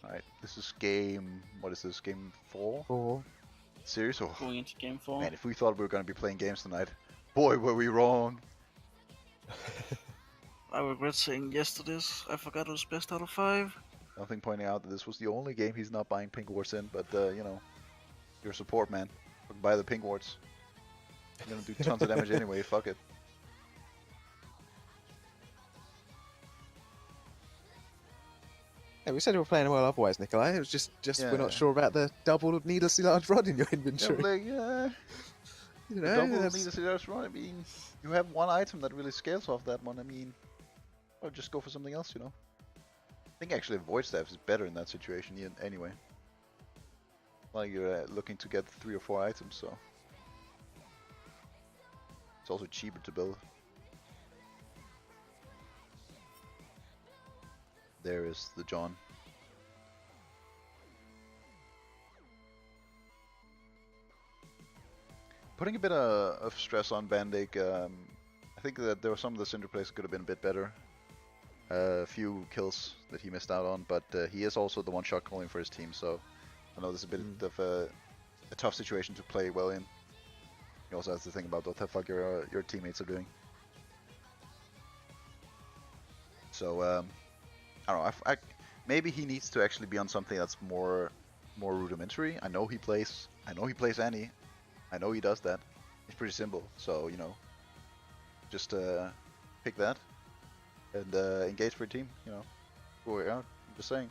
Alright, this is game... What is this? Game 4? Four. Serious? Oh, Going into game 4. man, if we thought we were going to be playing games tonight, boy, were we wrong. I regret saying yes to this. I forgot it was best out of 5. Nothing pointing out that this was the only game he's not buying pink wards in, but you know, your support, man. Buy the pink wards. You're gonna do tons of damage anyway, fuck it. Yeah, we said we were playing well otherwise, Nikolai. It was just Yeah. we're not sure about the double needlessly large rod in your Yeah, inventory. but like, You double know, that's- needlessly large rod. I mean, you have one item that really scales off that one. I mean, or just go for something else, you know. I think actually Void Staff is better in that situation anyway. Like you're looking to get 3 or 4 items, so it's also cheaper to build. There is the John. Putting a bit of stress on Bandig. I think that there were some of the Cinder plays that could have been a bit better. A few kills that he missed out on, but he is also the one-shot calling for his team, so I know this is a bit of a tough situation to play well in. He also has to think about what the fuck your teammates are doing. So I don't know. Maybe he needs to actually be on something that's more rudimentary. I know he plays Annie. I know he does that. It's pretty simple. So you know, just pick that and engage for your team. You know, go out. I'm just saying.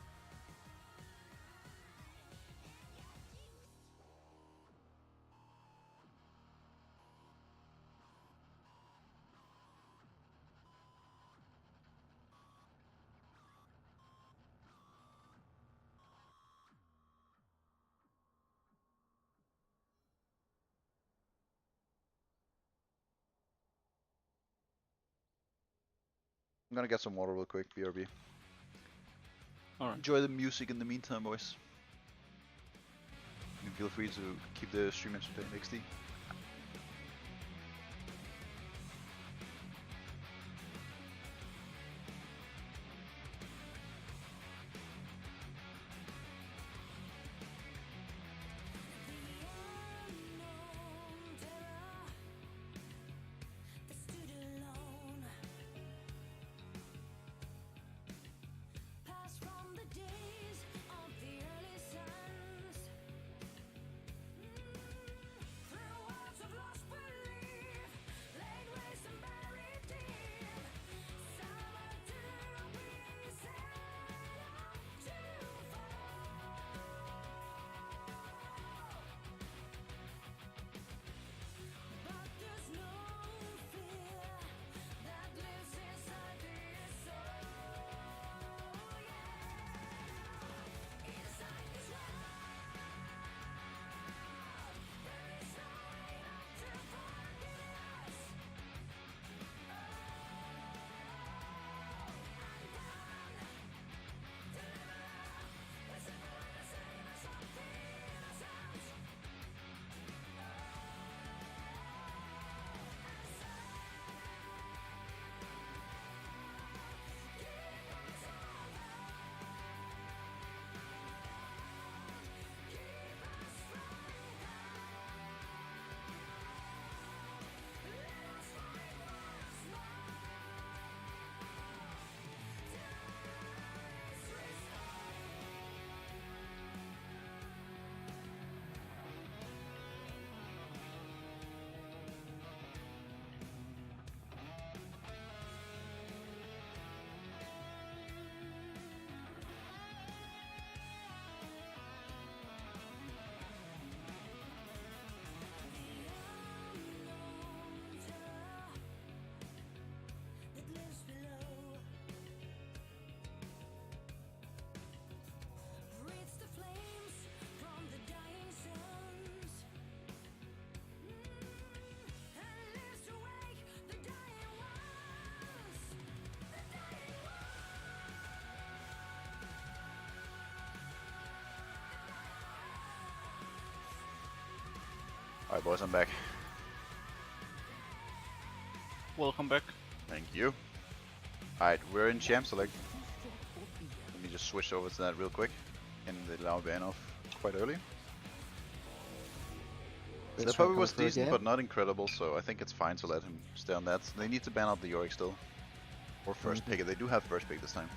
I'm gonna get some water real quick, BRB. Alright. Enjoy the music in the meantime, boys. You can feel free to keep the stream entertaining, XD. Alright boys, I'm back. Welcome back. Thank you. Alright, we're in Champ Select. Let me just switch over to that real quick. and they allow ban off quite early. Bit That strength probably coming was through decent, again. but not incredible, so I think it's fine to let him stay on that. They need to ban out the Yorick still. Or first pick. They do have first pick this time.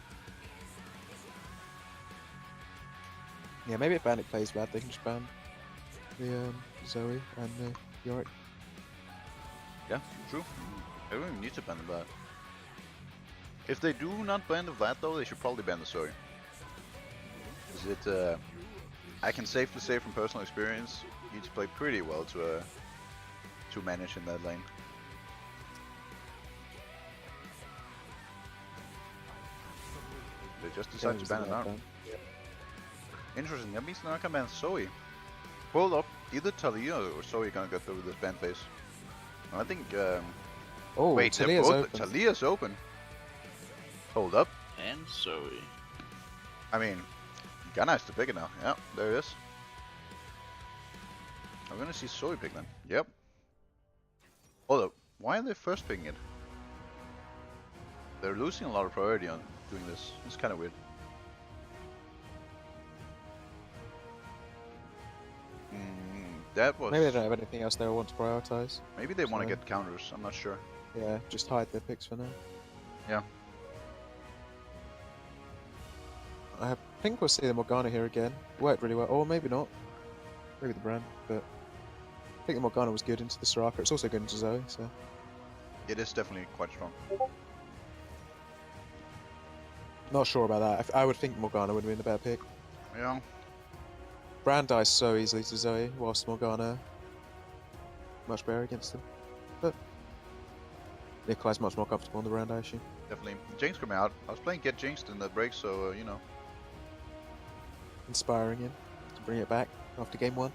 Yeah, maybe if Bandit plays bad, they can just ban the Zoe and the Yorick. Yeah, true. They don't even need to ban the Vlad. If they do not ban the Vlad though, they should probably ban the Zoe. Is it? I can safely say from personal experience, you need to play pretty well to manage in that lane. They just decided to ban it now. Interesting. That means they're not gonna ban Zoe. Hold up, either Talia or Zoe gonna go through this ban phase. And I think. Oh, wait, they're Talia's both. open. Talia's open. Hold up. And Zoe. I mean, kinda nice to pick it now. Yeah, there it is. I'm gonna see Zoe pick then. Yep. Hold up. Why are they first picking it? They're losing a lot of priority on doing this. It's kind of weird. That was. Maybe they don't have anything else they want to prioritize. Maybe they want to so- get counters. I'm not sure. Yeah, just hide their picks for now. Yeah. I think we'll see the Morgana here again. Worked really well, or maybe not. Maybe the brand, but I think the Morgana was good into the Soraka. It's also good into Zoe, so It is definitely quite strong. not sure about that. I would think Morgana would have been the better pick. Yeah. Brand dies so easily to Zoe, whilst Morgana much better against them. But Nikolai's much more comfortable on the Brand, I assume. Definitely. Jinx coming out. I was playing Get Jinxed in the break, so you know. Inspiring him to bring it back after game one.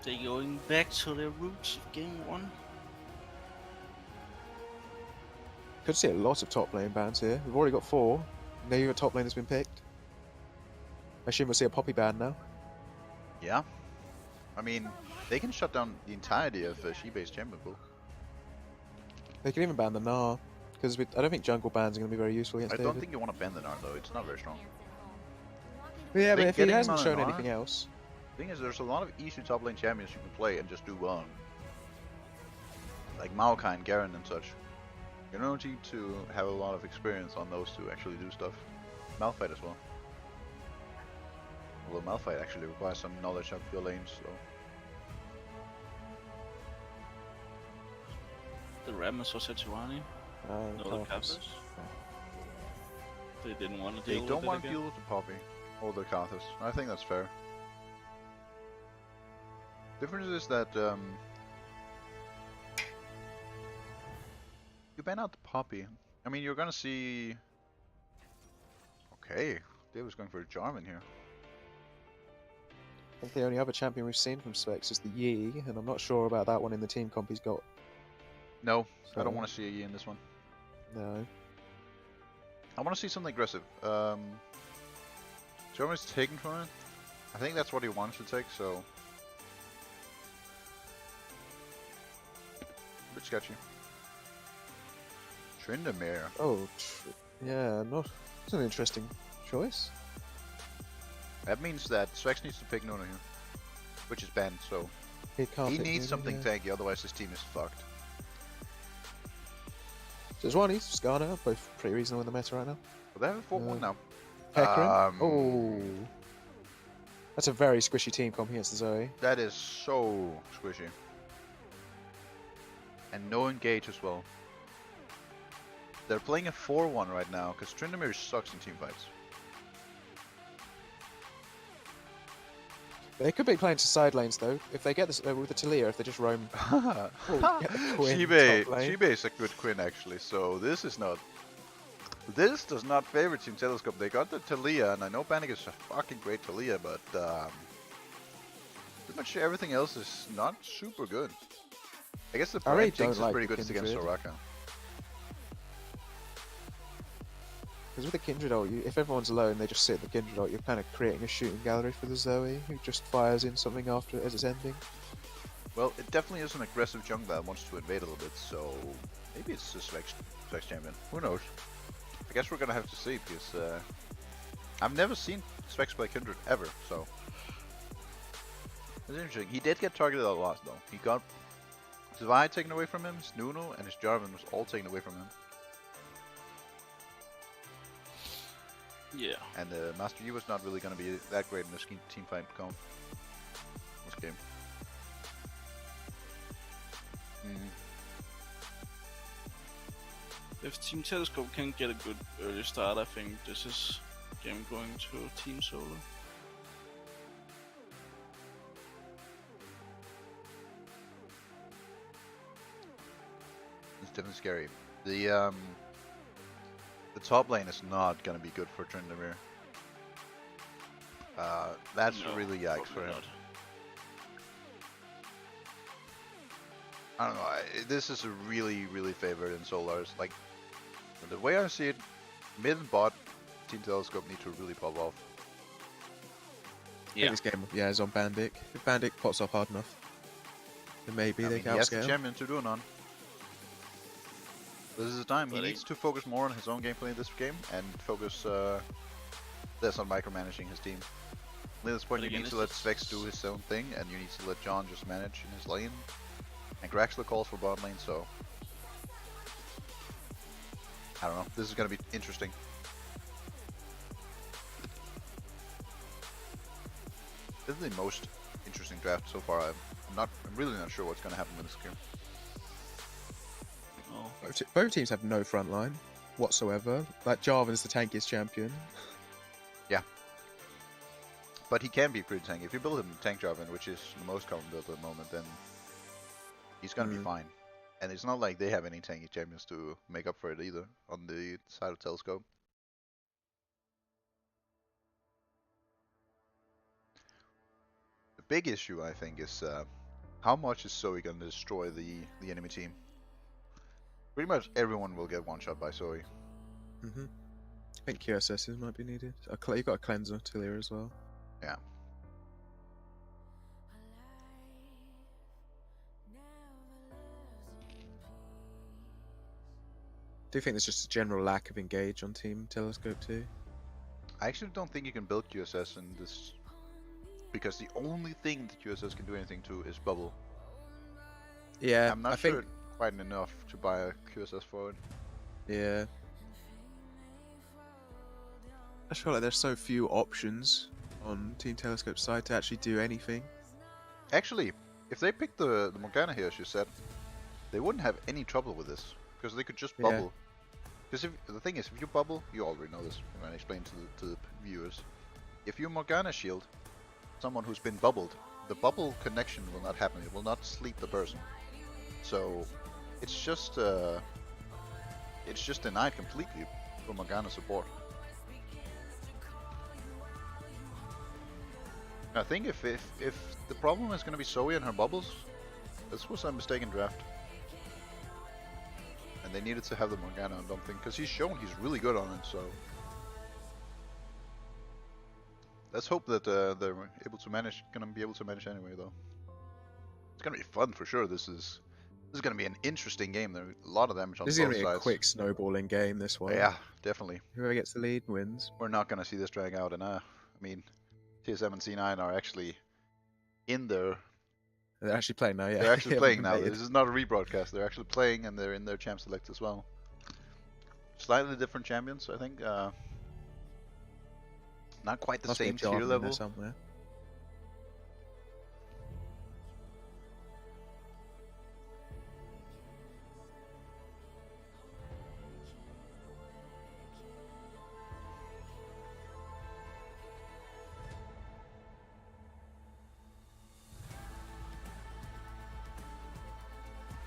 They're going back to their roots of game 1. Could see a lot of top lane bans here. We've already got 4. Now a top lane has been picked. I assume we'll see a Poppy ban now. Yeah. I mean, they can shut down the entirety of She-based champion pool. They can even ban the Gnar, because I don't think jungle bans are going to be very useful against I David. don't think you want to ban the Gnar though. It's not very strong. Yeah, but think if he getting him hasn't on a shown Gnar- anything else, Thing is, there's a lot of easy top lane champions you can play and just do well. Like Maokai and Garen and such. You don't need to have a lot of experience on those to actually do stuff. Malphite as well. Although Malphite actually requires some knowledge of your lanes, so. The Rammus or Setuani. No the Karthus. Kappas. They didn't want to They deal don't with want it to again. deal with the Poppy or the Karthus. I think that's fair. Difference is that you ban out the Poppy. I mean, you're gonna see. Okay, David's going for a Jarvan here. I think the only other champion we've seen from Specs is the Yi, and I'm not sure about that one in the team comp he's got. No, I don't So- want to see a Yi in this one. No. I want to see something aggressive. Jarvan's taken from it. I think that's what he wants to take, so. A bit sketchy. Tryndamere. Oh, yeah, not. It's an interesting choice. That means that Svex needs to pick Nuna here. Which is banned, so. He can't He pick needs Nunu, something yeah. tanky, otherwise his team is fucked. So Zwani's, Skarner, both pretty reasonable in the meta right now. But they have a 4-1 now. Hecarim. Oh. That's a very squishy team comp against the Zoe. That is so squishy. And no engage as well. They're playing a 4-1 right now, because Tryndamere sucks in team fights. They could be playing to side lanes though. If they get this with the Talia, if they just roam. Oh, get the Quinn top lane. Shibe is a good Quinn actually, so this is not. This does not favor Team Telescope. They got the Talia, and I know Panic is a fucking great Talia, but pretty much everything else is not super good. I guess the I really Brand Jinx don't is like pretty the good against Kindred. Soraka. Because with the Kindred ult, if everyone's alone, they just sit in the Kindred ult, you're kind of creating a shooting gallery for the Zoe, who just fires in something after as it's ending. Well, it definitely is an aggressive jungler that wants to invade a little bit, so maybe it's a Svex champion. Who knows? I guess we're gonna have to see because I've never seen Specs play Kindred ever, so it's interesting. He did get targeted a lot though. He got his Vi taken away from him, his Nuno and his Jarvan was all taken away from him. Yeah. And Master Yi was not really gonna be that great in this team fight comp. This game. If Team Telescope can get a good early start, I think this is game going to Team Solo. It's definitely scary. The top lane is not gonna be good for Tryndamere. That's No, really yikes for him. not. I don't know. This is a really favored in Solars. Like the way I see it, mid and bot Team Telescope need to really pop off. I think this game, is on Bandic. If Bandic pops off hard enough, then maybe I they mean, can he has the outscale. champion to do it on. This is the time. He But needs to focus more on his own gameplay in this game and focus less on micromanaging his team. At this point, But you again, need to this let is- Specs do his own thing, and you need to let John just manage in his lane. And Graxler calls for bot lane, so I don't know. This is gonna be interesting. This is the most interesting draft so far. I'm really not sure what's gonna happen with this game. No. Both teams have no front line whatsoever. Like Jarvan's the tankiest champion. But he can be pretty tanky. If you build him tank Jarvan, which is the most common build at the moment, then he's gonna be fine. And it's not like they have any tanky champions to make up for it either on the side of Telescope. The big issue, I think, is how much is Zoe gonna destroy the enemy team? Pretty much everyone will get one shot by Zoe. I think QSSs might be needed. You got a cleanser Tilia as well. Yeah. Do you think there's just a general lack of engage on Team Telescope too? I actually don't think you can build QSS in this, because the only thing that QSS can do anything to is bubble. Yeah, I'm not I sure think. quite enough to buy a QSS forward. Yeah. I feel like there's so few options on Team Telescope's side to actually do anything. Actually, if they picked the Morgana here, as you said, they wouldn't have any trouble with this, because they could just Yeah. bubble. Because the thing is, if you bubble, you already know this. I'm gonna explain to the viewers. If you Morgana shield someone who's been bubbled, the bubble connection will not happen. It will not sleep the person. So it's just denied completely for Morgana support. I think if the problem is going to be Zoe and her bubbles, this was a mistaken draft. And they needed to have the Morgana, I don't think, because he's shown he's really good on it, so... Let's hope that they're able to manage, gonna be able to manage anyway, though. It's gonna be fun for sure. This is gonna be an interesting game. There are a lot of damage on both This sides. is gonna be a quick snowballing game. This one. Yeah, definitely. Whoever gets the lead wins. We're not gonna see this drag out, and I mean, TSM and C9 are actually in there. They're actually playing now. Yeah. They're actually They playing haven't now. made This is not a rebroadcast. They're actually playing, and they're in their champ select as well. Slightly different champions, I think. Not quite the Must be a same Jarvan tier in there level. somewhere.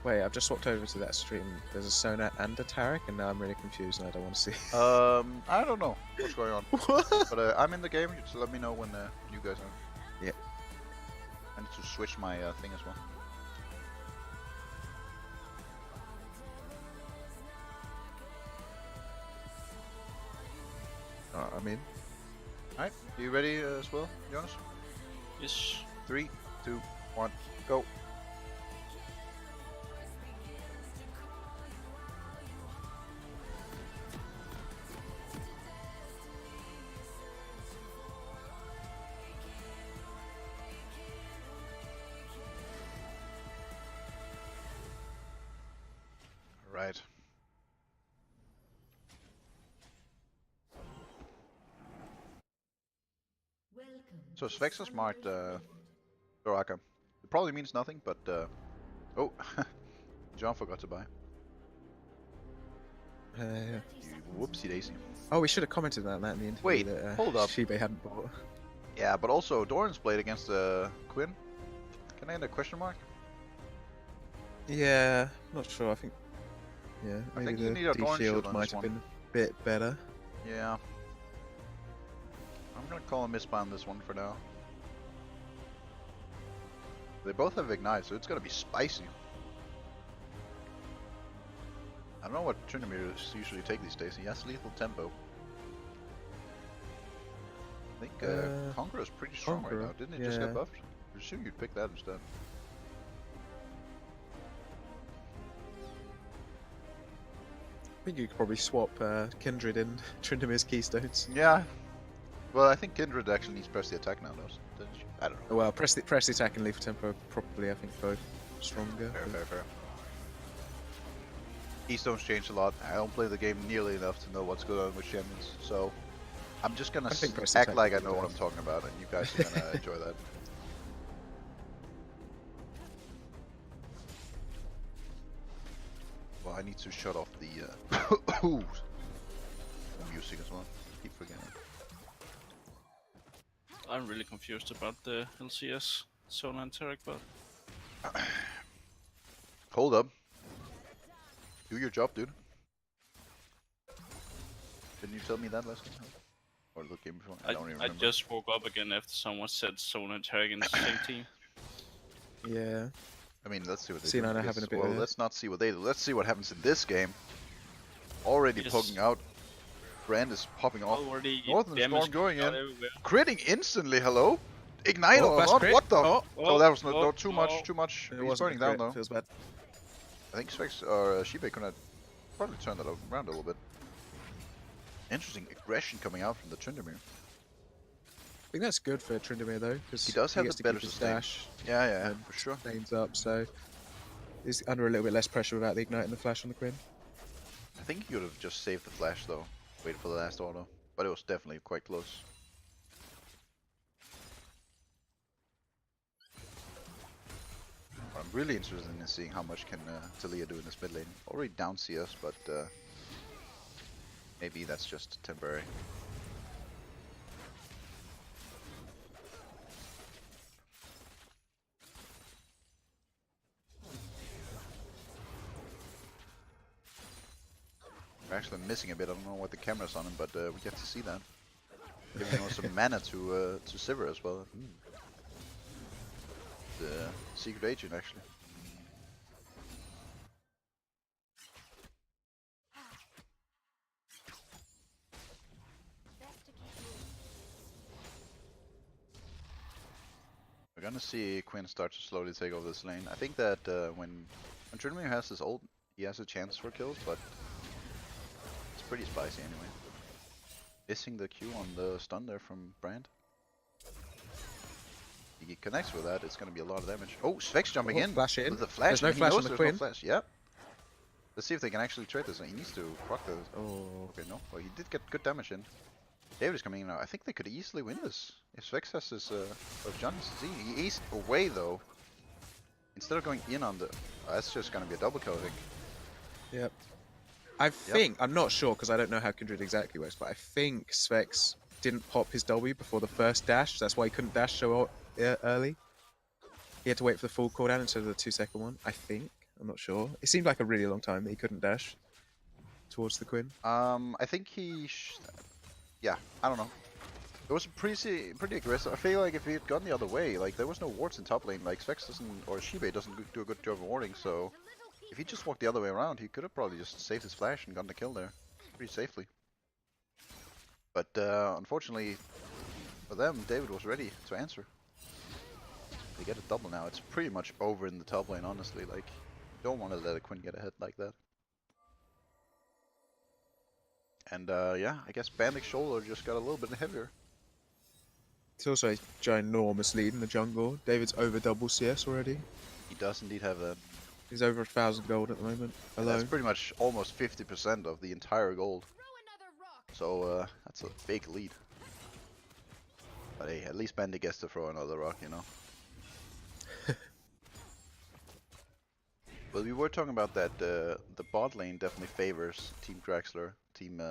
Wait, I've just swapped over to that stream. There's a Sona and a Tarek, and now I'm really confused and I don't want to see. I don't know what's going on, What? but I'm in the game. Just let me know when you guys are. Yep. I need to switch my thing as well. I'm in. Alright, you ready as well, Jonas? Yes. 3, 2, 1, go. Right. So Svexa's marked Soraka. It probably means nothing, but oh, John forgot to buy. Yeah. Whoopsie daisy. Oh, we should have commented on that in the interview. Wait, that, hold up. Shibe hadn't bought. Yeah, but also Doran's played against Quinn. Can I end a question mark? Yeah, not sure. I think. Yeah, I maybe think you the need a D Doran shield shield on might this have one. been a bit better. Yeah. I'm gonna call a misbuy on this one for now. They both have Ignite, so it's gonna be spicy. I don't know what Trinimir's usually take these days. He has lethal tempo. I think Conqueror's pretty strong right now. Didn't he just get buffed? I assume you'd pick that instead. I think you could probably swap Kindred and Trindamir's Keystones. Yeah. Well, I think Kindred actually needs to press the attack now, doesn't she? I don't know. Well, press the attack and leave tempo probably. I think both stronger. Fair. Keystones change a lot. I don't play the game nearly enough to know what's going on with champions, so I'm just gonna act like I know what I'm talking about, and you guys are gonna enjoy that. Well, I need to shut off the music as well. Keep forgetting. I'm really confused about the LCS Zona and Tarek, but Hold up. Do your job, dude. Didn't you tell me that last time? Or the game before? I don't even remember. I just woke up again after someone said Zona and Tarek in the same team. Yeah. I mean, let's see what they C9 do. are having a bit well, of let's not see what they do. Let's see what happens in this game. Already poking out. Brand is popping off. Already Northern Storm going in. everywhere. Critting instantly, hello? Ignite or not? Crit. What the? Oh, that was not too much, too much. It He's wasn't burning down crit. though. Feels bad. I think Svex or Shibe could probably turn that around a little bit. Interesting aggression coming out from the Tryndamere. I think that's good for Tryndamere though, because He does have gets the to better keep his sustain. dash Yeah, and for sure. sustains up, so he's under a little bit less pressure without the ignite and the flash on the Quinn. I think he could have just saved the flash though. Waited for the last auto. But it was definitely quite close. I'm really interested in seeing how much can Talia do in this mid lane. Already down CS, but maybe that's just temporary. We're actually missing a bit. I don't know what the camera's on him, but we get to see that. Giving him some mana to Sivir as well. The secret agent actually. We're gonna see Quinn start to slowly take over this lane. I think that when Tryndamere has his ult, he has a chance for kills, but it's pretty spicy anyway. Missing the Q on the stun there from Brand. If he connects with that, it's gonna be a lot of damage. Oh, Svex jumping in Flash in. with the flash. There's no flash on the Quinn. No flash. Yep. Let's see if they can actually trade this. He needs to proc the. Oh. Okay, no. Well, he did get good damage in. David is coming in now. I think they could easily win this. If Svex has his, or John has his E. He aced away though. Instead of going in on the, that's just gonna be a double kill, I think. Yep. I think, I'm not sure because I don't know how Kindred exactly works, but I think Svex didn't pop his W before the first dash. That's why he couldn't dash so early. He had to wait for the full cooldown instead of the 2-second one, I think. I'm not sure. It seemed like a really long time that he couldn't dash towards the Quinn. I think he, yeah, I don't know. It was pretty aggressive. I feel like if he had gone the other way, like there was no wards in top lane. Like Svex doesn't, or Shibe doesn't do a good job of warding. So if he just walked the other way around, he could have probably just saved his flash and gotten the kill there pretty safely. But unfortunately for them, David was ready to answer. They get a double now. It's pretty much over in the top lane, honestly. Like, you don't want to let a Quinn get ahead like that. And yeah, I guess Bandic's shoulder just got a little bit heavier. It's also a ginormous lead in the jungle. David's over double CS already. He does indeed have that. He's over 1,000 gold at the moment. That's Alone. pretty much almost 50% of the entire gold. So that's a big lead. But hey, at least Bendy gets to throw another rock, you know. Well, we were talking about that the bot lane definitely favors Team Draxler, Team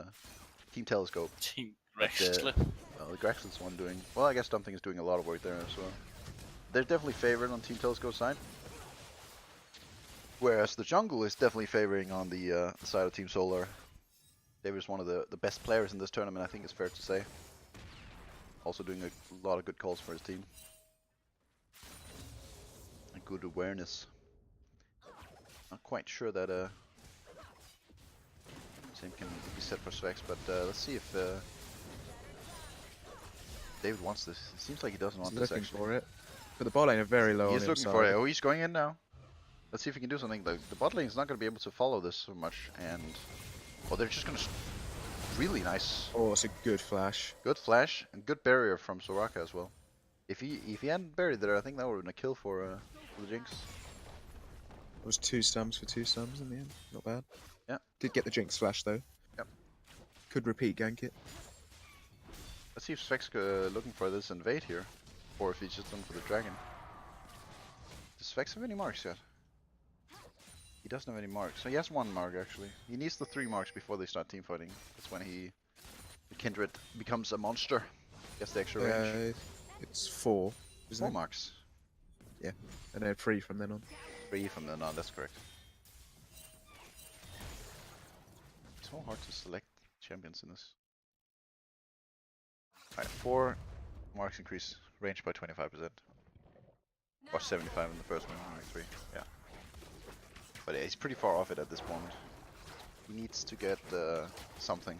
Telescope. Team But, Wrestler. well, the Draxler's one doing. Well, I guess Something is doing a lot of work there as well. They're definitely favored on Team Telescope side. Whereas the jungle is definitely favoring on the side of Team Solar. David's one of the best players in this tournament, I think it's fair to say. Also doing a lot of good calls for his team. And good awareness. Not quite sure that same can be said for Svex, but let's see if David wants this. It seems like he doesn't want He's this looking actually. for it. But the bot lane are very low He's on looking his for side. it. Oh, he's going in now. Let's see if he can do something. The bot lane is not going to be able to follow this so much, and well, they're just going to really nice, Oh, it's a good flash. good flash and good barrier from Soraka as well. If he hadn't buried there, I think that would have been a kill for the Jinx. It was 2 stuns for 2 stuns in the end. Not bad. Yeah. Did get the Jinx flash though. Yep. Could repeat gank it. Let's see if Svex looking for this invade here, or if he's just done for the dragon. Does Svex have any marks yet? He doesn't have any marks. So he has 1 mark actually. He needs the 3 marks before they start team fighting. That's when the Kindred becomes a monster. Gets the extra range. It's 4. Isn't 4 it? marks. Yeah. And then 3 from then on. 3 from then on, that's correct. It's so hard to select champions in this. Alright, 4 marks increase range by 25%. Or 75 in the first one, like 3. Yeah. But yeah, he's pretty far off it at this moment. He needs to get something.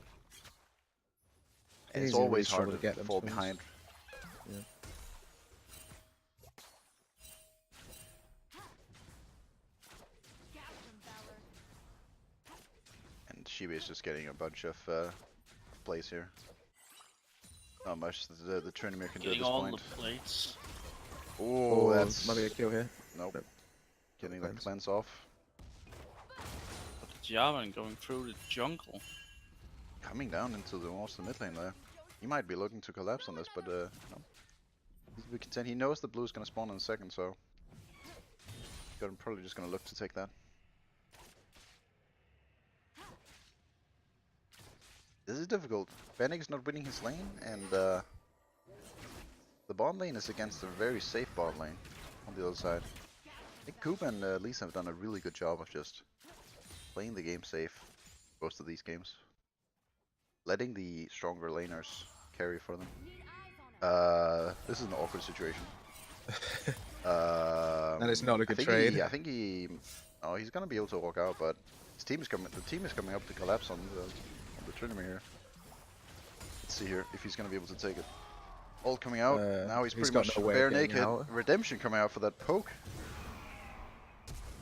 And it's always hard to fall behind. Yeah. And Shiba is just getting a bunch of plays here. Not much the Trinimir can do at Getting this all point. the plates. Oh, that's might be a kill here. nope. Nope. Getting No that cleanse. cleanse off. But the Jarvan going through the jungle. Coming down into the most of the mid lane there. He might be looking to collapse on this, but no. We can tell he knows the blue is gonna spawn in a second, so I'm probably just gonna look to take that. This is difficult. Fennec is not winning his lane, and the bot lane is against a very safe bot lane on the other side. I think Coop and Lisa have done a really good job of just playing the game safe most of these games. Letting the stronger laners carry for them. This is an awkward situation. And it's not a good I think trade. I think oh, he's gonna be able to walk out, but his team is coming. The team is coming up to collapse on the tournament here. Let's see here if he's gonna be able to take it. Ult coming out. Now he's pretty got much no way of bare getting naked. out. Redemption coming out for that poke.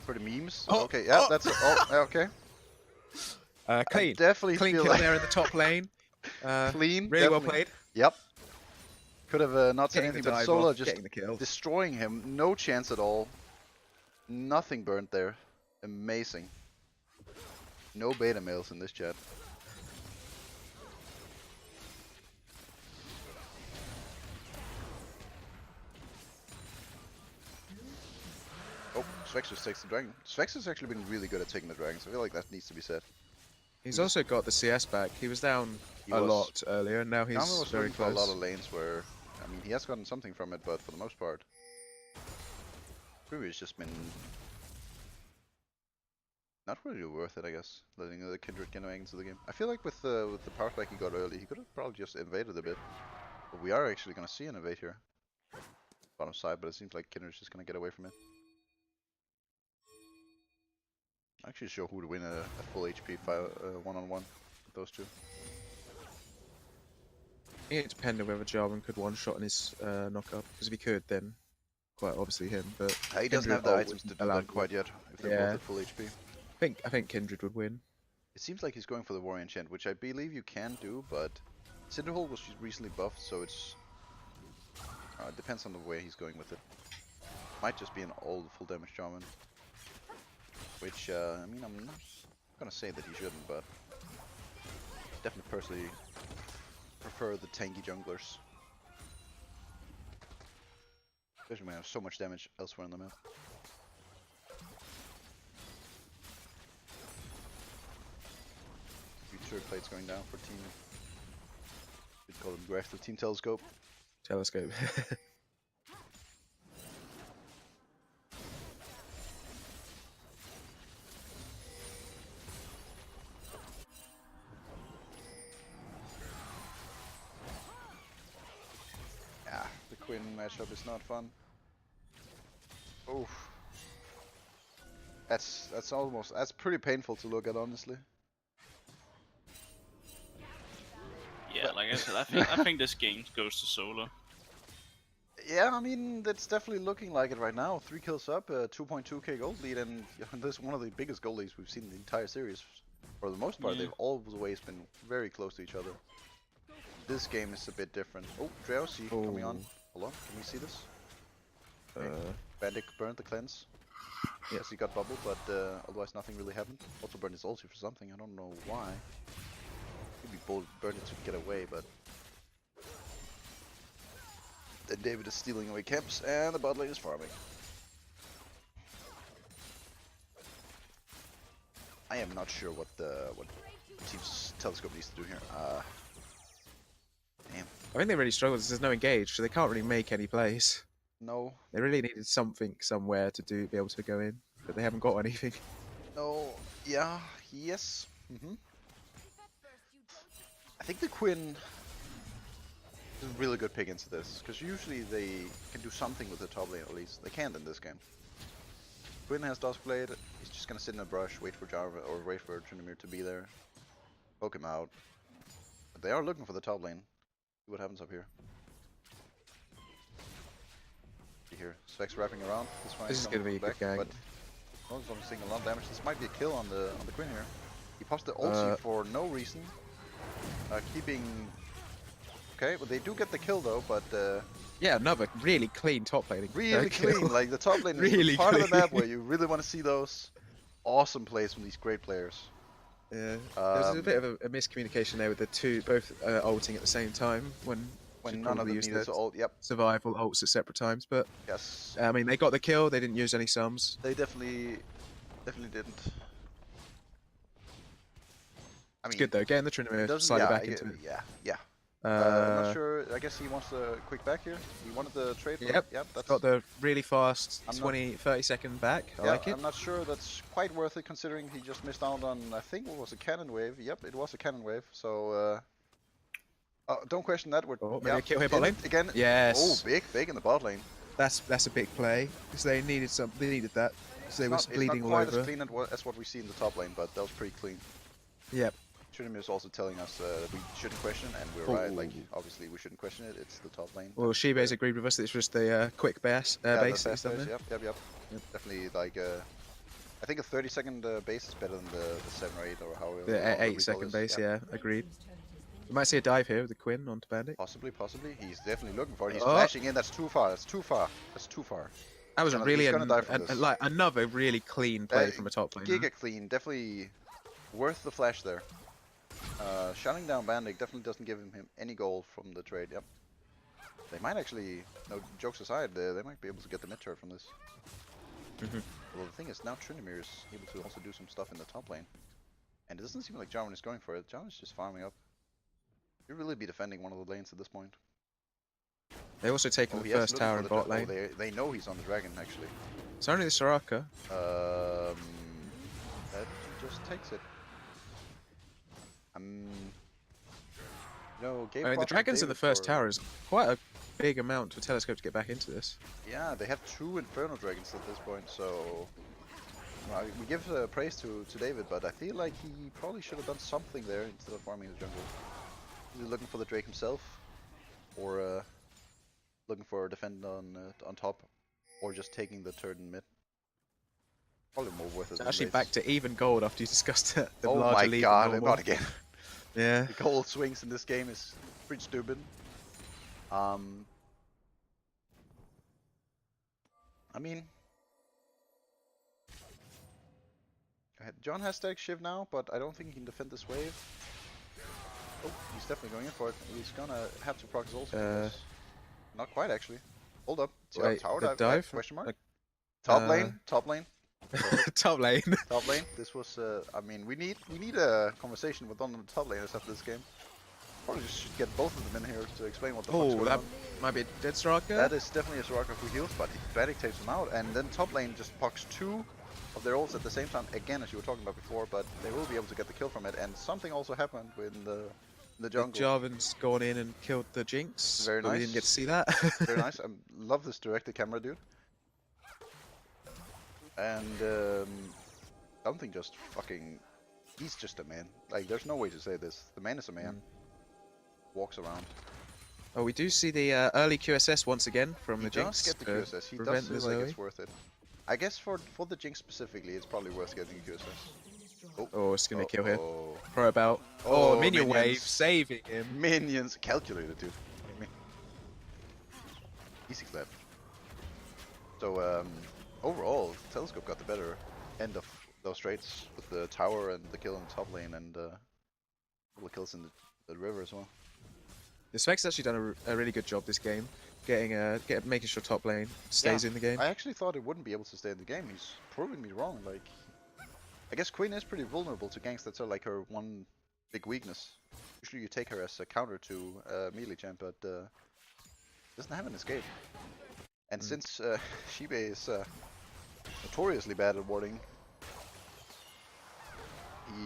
For the memes. Oh, Okay, yeah, oh. that's it. Oh, yeah, okay. Clean. Definitely Clean feel kill like there in the top lane. clean. Really well definitely. played. Yep. Could have not said Getting the anything, but dive Solar off, just getting the kill. destroying him. No chance at all. Nothing burnt there. Amazing. No beta males in this chat. Oh, Svex just takes the dragon. Svex has actually been really good at taking the dragons. I feel like that needs to be said. He's also got the CS back. He was down He a was- lot earlier, and now he's Karma was very looking for a close. lot of lanes where, I mean, he has gotten something from it, but for the most part, Ruby's just been not really worth it, I guess. Letting the Kindred get into the game. I feel like with the power spike he got early, he could have probably just invaded a bit. But we are actually gonna see an invade here, bottom side. But it seems like Kindred's just gonna get away from it. I'm actually sure who would win a full HP one-on-one with those two. It depended whether Jarvan could one-shot in his knockup, because if he could, then quite obviously him. But He doesn't Kindred have the ult items to wouldn't do allow that him. quite yet. If they're Yeah. both at full HP. I think Kindred would win. It seems like he's going for the Warrior Enchant, which I believe you can do, but Cinderhole was recently buffed, so it's depends on the way he's going with it. Might just be an all full damage Jarvan. Which, I mean, I'm not gonna say that he shouldn't, but definitely personally prefer the tanky junglers. Especially when I have so much damage elsewhere on the map. Future plates going down for team. We'd call them go after team telescope. Telescope. Yeah, the Quinn matchup is not fun. Oof. That's pretty painful to look at, honestly. Yeah, But- like I said, I think this game goes to solo. Yeah, I mean, that's definitely looking like it right now. 3 kills up, 2.2k gold lead, and this is one of the biggest gold leads we've seen in the entire series. For the most part, Yeah. they've always been very close to each other. This game is a bit different. Oh, Drowsy coming on. Hold on, can we see this? Bandit burned the cleanse. Yeah. Yes, he got bubbled, but otherwise nothing really happened. Also burned his ulti for something, I don't know why. Maybe burned it to get away, but... Then David is stealing away camps, and the bot lane is farming. I am not sure what Team's Telescope needs to do here. Damn. I think they really struggle because there's no engage, so they can't really make any plays. No. They really needed something somewhere to be able to go in, but they haven't got anything. No. Yeah. Yes. I think the Quinn is a really good pick into this, because usually they can do something with the top lane at least. They can't in this game. Quinn has Duskblade, he's just gonna sit in a brush, wait for Jarvan, or wait for Tryndamere to be there. Poke him out. But they are looking for the top lane. See what happens up here. Here, Svex wrapping around. This is gonna be a good gang. But I'm seeing a lot of damage. This might be a kill on the Quinn here. He popped the ulti for no reason. Keeping... Okay, well they do get the kill though, but... Yeah, another really clean top laning. Really clean, like the top lane is Really part of the clean. map where you really want to see those awesome plays from these great players. Yeah, there was a bit of a miscommunication there with the two both ulting at the same time when None of them needed to ult. Yep. survival ults at separate times. But Yes. I mean, they got the kill. They didn't use any sums. They definitely didn't. I mean, It's good though. Getting the Tryndamere slightly back into it. Yeah. I'm not sure. I guess he wants a quick back here. He wanted the trade. Yep. That's Got the really fast I'm 30 second back. I yeah, like it. I'm not sure that's quite worth it considering he just missed out on, I think, what was a cannon wave. Yep, it was a cannon wave. So, don't question that. Oh, maybe a kill here bot lane. Again. Yes. Oh, big in the bot lane. That's a big play because they needed some. They needed that. So they were bleeding it's all not quite over. as clean as what we see in the top lane, but that was pretty clean. Yep. Tryndamere is also telling us that we shouldn't question, and we're right. Like, obviously, we shouldn't question it. It's the top lane. Well, Shibe's agreed with us that it's just the quick base. Yeah, Base the that he's done base, there. Yep. Definitely, like, I think a 30-second base is better than the 7 or 8 or however. The long 8-second is. base, yeah, agreed. We might see a dive here with the Quinn onto Bandit. Possibly. He's definitely looking for it. He's Oh. flashing in. That's too far. That's too far. That was He's gonna die from this. like another really clean play from a top laner. Giga clean. Definitely worth the flash there. Shutting down Bandit definitely doesn't give him any gold from the trade. Yep. They might actually, no jokes aside, they might be able to get the mid turret from this. Well, the thing is now Tryndamere is able to also do some stuff in the top lane, and it doesn't seem like Jarvan is going for it. Jarvan is just farming up. He'll really be defending one of the lanes at this point. They also taken the He has first looking tower for in the bot dra- lane. they know he's on the dragon actually. It's only the Soraka. That just takes it. No, game I mean, the Fox and dragons in the David first for- tower is quite a big amount for Telescope to get back into this. Yeah, they have 2 Inferno Dragons at this point, so... Well, we give praise to David, but I feel like he probably should have done something there instead of farming the jungle. Either looking for the Drake himself, or looking for a defend on top, or just taking the turret in mid. Probably more worth it. It's than actually base. back to even gold after you discussed the Oh larger my lead god, than normal. not again. Yeah. The gold swings in this game is pretty stupid. I mean, John has static shiv now, but I don't think he can defend this wave. Oh, he's definitely going in for it. He's gonna have to proc his ult. Not quite actually. Hold up. Wait, Tower the dive? dive? Question mark? Uh, Top lane. Top lane. Top lane. Top lane. This was. I mean, we need a conversation with one of the top laners after this game. Probably just should get both of them in here to explain what the fuck's Oh, going that on. might be a dead striker. That is definitely a Soraka who heals, but Fnatic takes him out, and then top lane just pucks 2 of their ults at the same time, again as you were talking about before, but they will be able to get the kill from it, and something also happened in the jungle. Jarvan's gone in and killed the Jinx, Very but nice. we didn't get to see that. Very nice. I love this directed camera, dude. And something just fucking... He's just a man. Like, there's no way to say this. The man is a man. Walks around. Oh, we do see the early QSS once again from the He does Jinx. get the QSS. He does feel like it's worth it. I guess for the Jinx specifically, it's probably worth getting the QSS. Oh, it's gonna kill here. Oh. Pro about. Oh, Oh, minion wave minions. saving him. Minions calculated, dude. Easy clap. So overall, Telescope got the better end of those trades with the tower and the kill in the top lane, and a couple of kills in the river as well. The Spec's actually done a really good job this game, making sure top lane stays in the game. I actually thought it wouldn't be able to stay in the game. He's proving me wrong. Like, I guess Queen is pretty vulnerable to ganks. That's like her one big weakness. Usually you take her as a counter to melee champ, but doesn't have an escape. And since Shibe is notoriously bad at warding,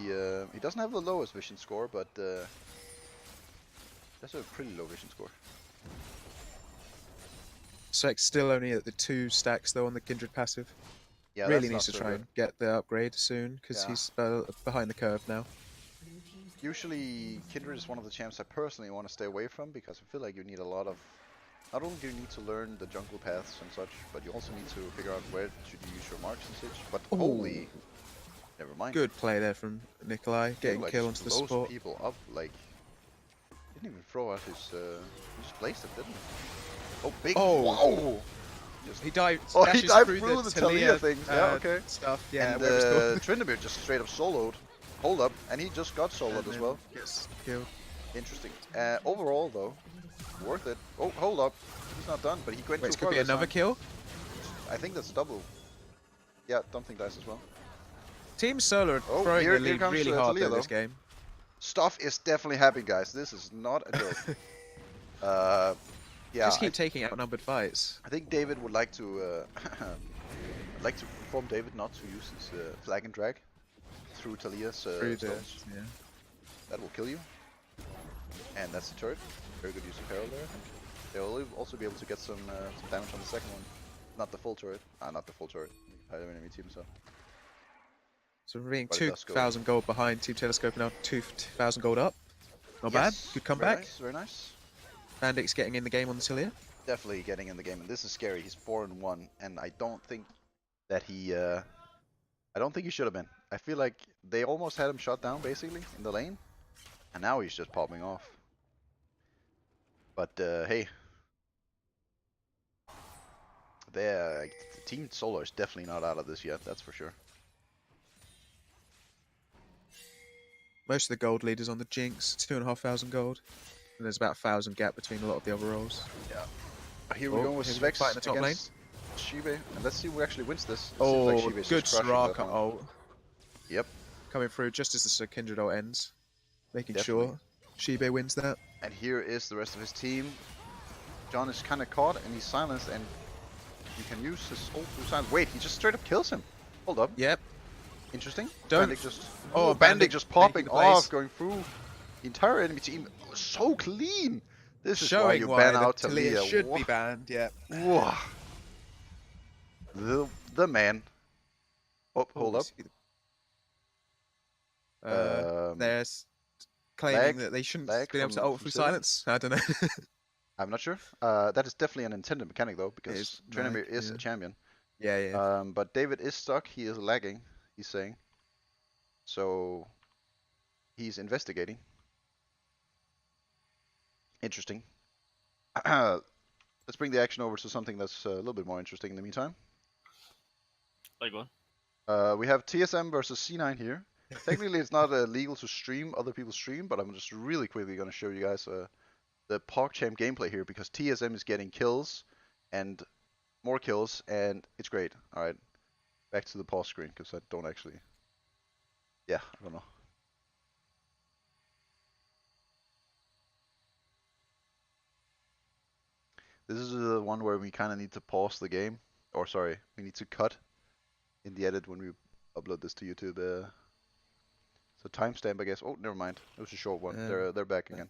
he doesn't have the lowest vision score, but that's a pretty low vision score. Spec's still only at the 2 stacks though on the Kindred passive. Yeah, Really that's needs not to so try good. and get the upgrade soon because Yeah. he's behind the curve now. Usually, Kindred is one of the champs I personally want to stay away from because I feel like you need a lot of... Not only do you need to learn the jungle paths and such, but you also need to figure out where should you use your marks and such. But Ooh. holy... Never mind. Good play there from Nikolai, getting Like, kill onto the blows spot. people up, like... Didn't even throw out his... He just placed it, didn't he? Oh, big... Oh. Whoa! He dived, Oh, he dashes dived through through the the Talia thing. Yeah, okay. Stuff. Yeah, And whatever it's Tryndamere just straight up soloed. Hold up, and he just got called. soloed as well. Gets killed. Interesting. Overall, though, worth it. Oh, hold up. He's not done, but he went Wait, too could far be this another time. kill. I think that's double. Yeah, Dumpling dies as well. Team Solo are Oh, throwing here the lead comes, really hard Talia, though this though. game. Stuff is definitely happening, guys. This is not a joke. Yeah, Just keep taking outnumbered fights. I think David would like to... I'd like to inform David not to use his flag and drag through Talia's Through the, stones. yeah. That will kill you. And that's the turret. Very good use of Herald there, I think. They'll also be able to get some damage on the second one. Not the full turret. Not the full turret. Higher enemy team, so. So we're being But it does go. 2,000 gold behind Team Telescope now, 2,000 gold up. Not bad. Good comeback. Very nice, very nice. Bandix getting in the game on the Talia. Definitely getting in the game, and this is scary. He's 4-1, and I don't think that he. I don't think he should have been. I feel like they almost had him shot down basically in the lane, and now he's just popping off. But hey, Team Solar is definitely not out of this yet. That's for sure. Most of the gold leaders on the Jinx, 2,500 gold. And there's about 1,000 gap between a lot of the other roles. Yeah. Here we go with here we go, Svex fight in the top against Shibe, and let's see who actually wins this. It Oh, seems like Shibe's good just crushing that Soraka one. ult. Yep. Coming through just as the Kindred ult ends. Making Definitely. sure Shibe wins that. And here is the rest of his team. John is kind of caught, and he's silenced, and you can use his ult to silence. Wait, he just straight up kills him. Hold up. Yep. Interesting. Don't- Bandit just... Oh, Bandit Bandit just popping making the plays. off, going through the entire enemy team. So clean. This is why Showing you why ban the out Talia Talia. should be banned, yeah. Whoa. The man. Oh, hold we up. see the- they're claiming lag- that they shouldn't lag be able to from- ult from through Silla? silence. I don't know. I'm not sure. That is definitely an intended mechanic though, is because Tryndamere lag, is yeah. a champion. yeah, yeah. But David is stuck. He is lagging. He's saying. So he's investigating. Interesting. Let's bring the action over to something that's a little bit more interesting in the meantime. Like what? We have TSM versus C9 here. Technically, it's not legal to stream other people's stream, but I'm just really quickly gonna show you guys the PogChamp gameplay here because TSM is getting kills and more kills, and it's great. All right, back to the pause screen because I don't actually. Yeah, I don't know. This is the one where we kind of need to pause the game, or sorry, we need to cut in the edit when we upload this to YouTube. So timestamp, I guess. Oh, never mind. It was a short one. They're back again.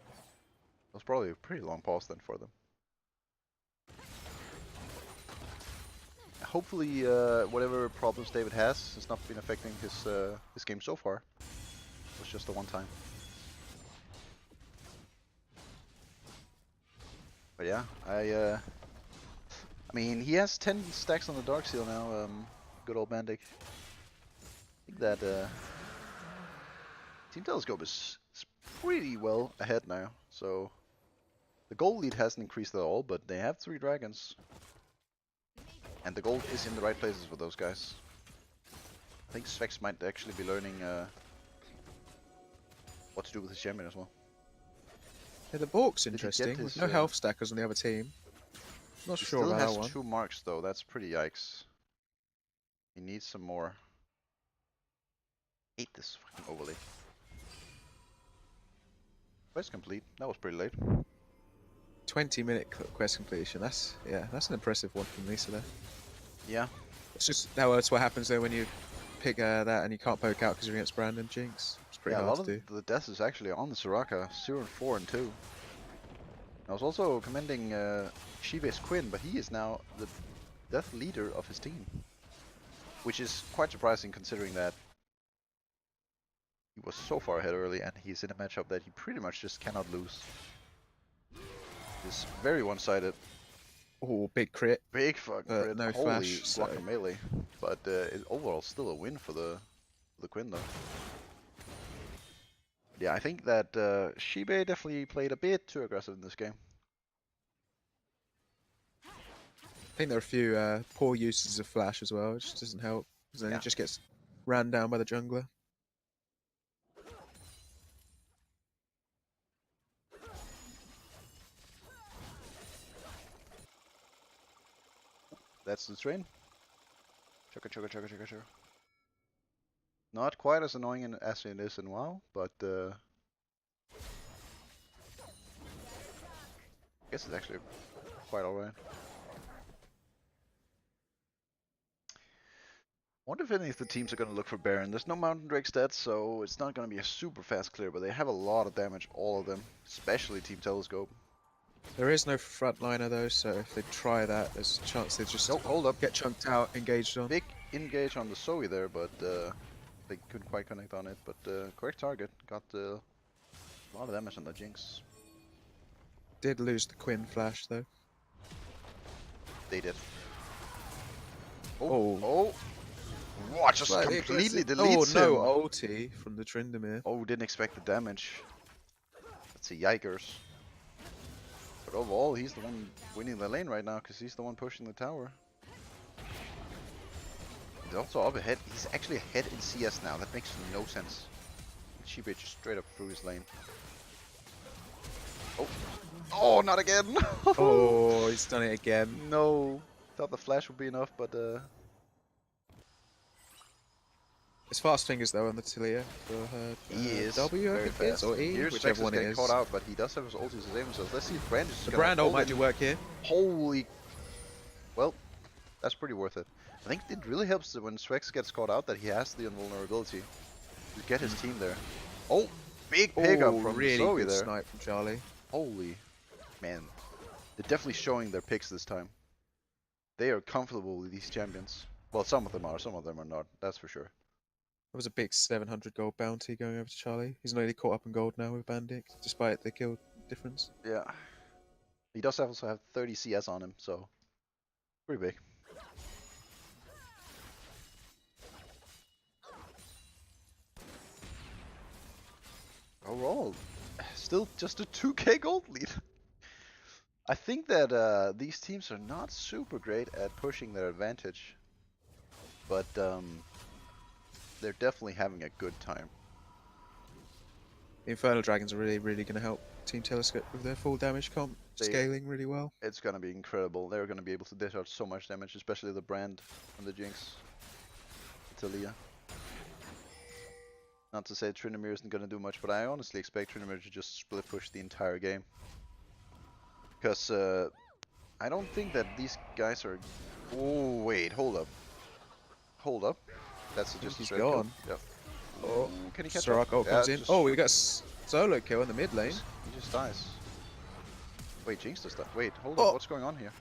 That was probably a pretty long pause then for them. Hopefully, whatever problems David has not been affecting his game so far. It was just a one time. But yeah, I mean, he has 10 stacks on the Dark Seal now. Good old Bandic. I think that Team Telescope is pretty well ahead now. So the gold lead hasn't increased at all, but they have 3 dragons. And the gold is in the right places for those guys. I think Svex might actually be learning what to do with his champion as well. Yeah, the Bork's Did he get interesting. his, With no health stackers on the other team. Not He sure still about has that one. 2 marks though, that's pretty yikes. He needs some more. Hate this fucking overlay. Quest complete. That was pretty late. 20-minute quest completion. That's an impressive one from Lisa there. Yeah. It's just that's what happens though when you pick that and you can't poke out because you're against Brandon Jinx. It's pretty Yeah, a hard lot to of do. the deaths is actually on the Soraka. 0 and 4 and 2. I was also commending Shive's Quinn, but he is now the death leader of his team. Which is quite surprising considering that he was so far ahead early and he's in a matchup that he pretty much just cannot lose. It's very one-sided. Oh, big crit. Big fucking crit. No Holy flash. So. guacamole. But overall still a win for the Quinn though. Yeah, I think that Shibe definitely played a bit too aggressive in this game. I think there are a few poor uses of flash as well. It just doesn't help. Because then Yeah. it just gets ran down by the jungler. That's the train. Chugga chugga chugga chugga chugga. Not quite as annoying as it is in WoW, but I guess it's actually quite alright. Wonder if any of the teams are gonna look for Baron. There's no Mountain Drake stats, so it's not gonna be a super fast clear, but they have a lot of damage, all of them, especially Team Telescope. There is no frontliner though, so if they try that, there's a chance they just Nope, hold up. get chunked out, engaged on. Big engage on the Zoe there, but they couldn't quite connect on it. But correct target, got a lot of damage on the Jinx. Did lose the Quinn flash though. They did. Oh. Oh! What? Just Slightly completely aggressive. deletes Oh no, him! ulti from the Tryndamere. Oh, didn't expect the damage. That's a yikers. But overall, he's the one winning the lane right now, because he's the one pushing the tower. He's also up ahead. He's actually ahead in CS now. That makes no sense. Shibe just straight up through his lane. Oh. Oh, not again! Oh, he's done it again. No. Thought the flash would be enough, but It's fast fingers though on the Tilia for her he is W, I very think it is, fast. or E, Here's whichever Vexus one it getting is. caught out, but he does have his ulti to save himself. Let's see if Brand is The gonna Brand ult hold might him. do work here. Holy. Well, that's pretty worth it. I think it really helps that when Svex gets caught out that he has the invulnerability to get his team there. Oh, big pickup from really Zoe good there. snipe from Charlie. Holy. Man. They're definitely showing their picks this time. They are comfortable with these champions. Well, some of them are not, that's for sure. There was a big 700 gold bounty going over to Charlie. He's nearly caught up in gold now with Bandit, despite the kill difference. Yeah. He does also have 30 CS on him, so pretty big. Overall, still just a 2k gold lead. I think that these teams are not super great at pushing their advantage, but they're definitely having a good time. The Infernal Dragons are really going to help Team Telescope with their full damage comp, scaling really well. It's gonna be incredible. They're gonna be able to dish out so much damage, especially the Brand and the Jinx. Talia. Not to say Tryndamere isn't gonna do much, but I honestly expect Tryndamere to just split push the entire game. Because I don't think that these guys are... Oh, wait, hold up. Hold up. That's just He's straight gone. kill. Yep. Oh, Can he catch Soraka up? comes Yeah, in. just- Oh, we got solo kill in the mid lane. He just dies. Wait, Jinx does that. Wait, hold Oh. up. What's going on here?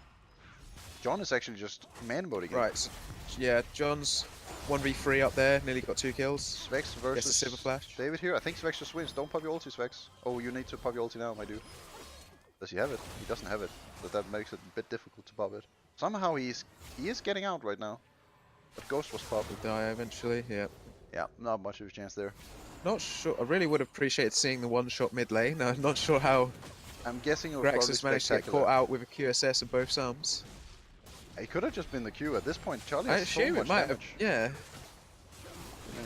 John is actually just man-mode again. Right, so, yeah, John's 1v3 up there, nearly got 2 kills. Svex Gets versus a Silver Flash. David here. I think Svex just wins. Don't pop your ulti, Svex. Oh, you need to pop your ulti now, my dude. Does he have it? He doesn't have it, but that makes it a bit difficult to pop it. Somehow he is getting out right now. But Ghost was popped. Will die eventually, yeah. Yeah, not much of a chance there. Not sure, I really would have appreciated seeing the one-shot mid lane. I'm not sure how I'm guessing it was Grax probably has managed to get spectacular. caught out with a QSS and both sums. It could have just been the Q at this point. Charlie I has so assume much it might have, damage. yeah.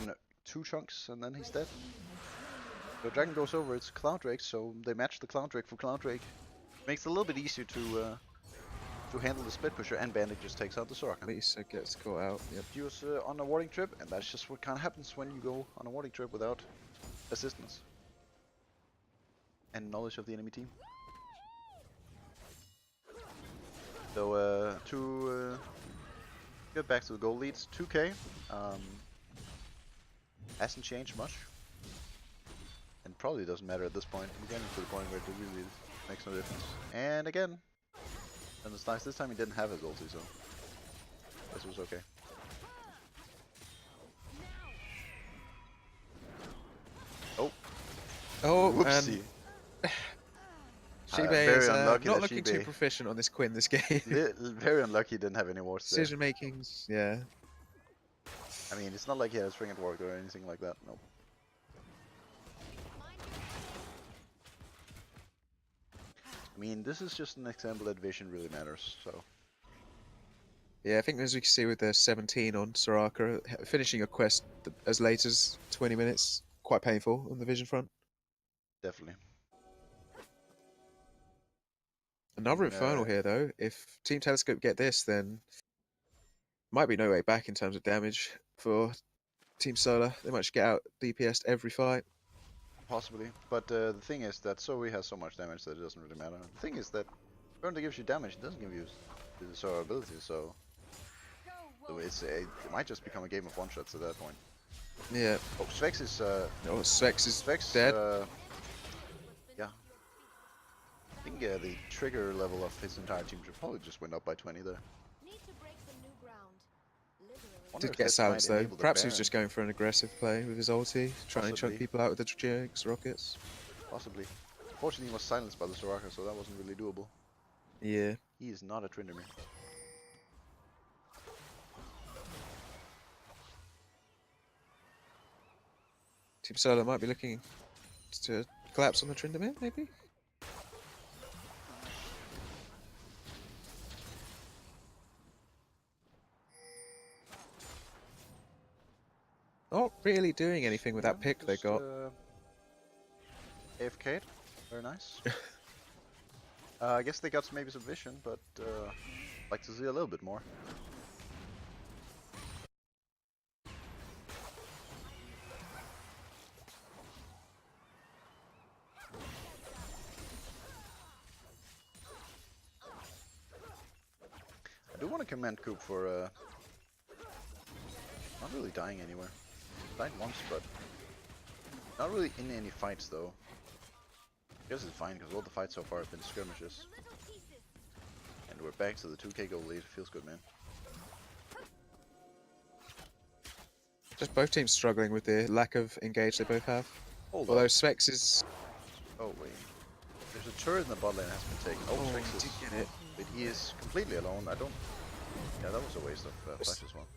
In 2 chunks and then he's dead. So Dragon goes over, it's Cloud Drake, so they match the Cloud Drake for Cloud Drake. Makes it a little bit easier to handle the split pusher, and Bandit just takes out the Soraka. Lisa gets caught out, yep. He was on a warding trip, and that's just what kind of happens when you go on a warding trip without assistance. And knowledge of the enemy team. So to get back to the goal leads, 2k. Hasn't changed much. And probably doesn't matter at this point. We're getting to the point where it really makes no difference. And again, and it's nice, this time he didn't have his ulti, so this was okay. Oh, Oh, whoopsie. Shibe very is unlucky not that looking too Shibe- proficient on this Quinn this game. Very unlucky he didn't have any wards there. Decision makings, yeah. I mean, it's not like he had a string at work or anything like that, nope. I mean, this is just an example that vision really matters, so... Yeah, I think as we can see with the 17 on Soraka, finishing a quest as late as 20 minutes, quite painful on the vision front. Definitely. Another Infernal here though. If Team Telescope get this, then might be no way back in terms of damage for Team Solar. They might just get out DPS'd every fight. Possibly, but the thing is that Zoe has so much damage that it doesn't really matter. The thing is that Burn gives you damage, it doesn't give you the Zoe ability, so it might just become a game of one-shots at that point. Yeah. Oh, Svex is... Oh, Svex is Svex, dead. Yeah. I think the trigger level of his entire team should probably just went up by 20 there. Wonder Did if get this silenced might though. enable the Perhaps he was Baron. just going for an aggressive play with his ulti, trying to Possibly. chunk people out with the Jinx rockets. Possibly. Fortunately, he was silenced by the Soraka, so that wasn't really doable. Yeah. He is not a Tryndamere. Team Solar might be looking to collapse on the Tryndamere, maybe? Not really doing anything with that pick they Just, got. AFK'd. Very nice. I guess they got maybe some vision, but like to see a little bit more. I do want to commend Coop for not really dying anywhere. Died once, but not really in any fights though. I guess it's fine because all the fights so far have been skirmishes. And we're back to the 2k goal lead. Feels good, man. Just both teams struggling with the lack of engage they both have. Hold Although up. Svex is... Oh wait. There's a turret in the bot lane that has been taken. Oh, Oh, Svex he is... did get it. But he is completely alone. I don't... Yeah, that was a waste of flash as well.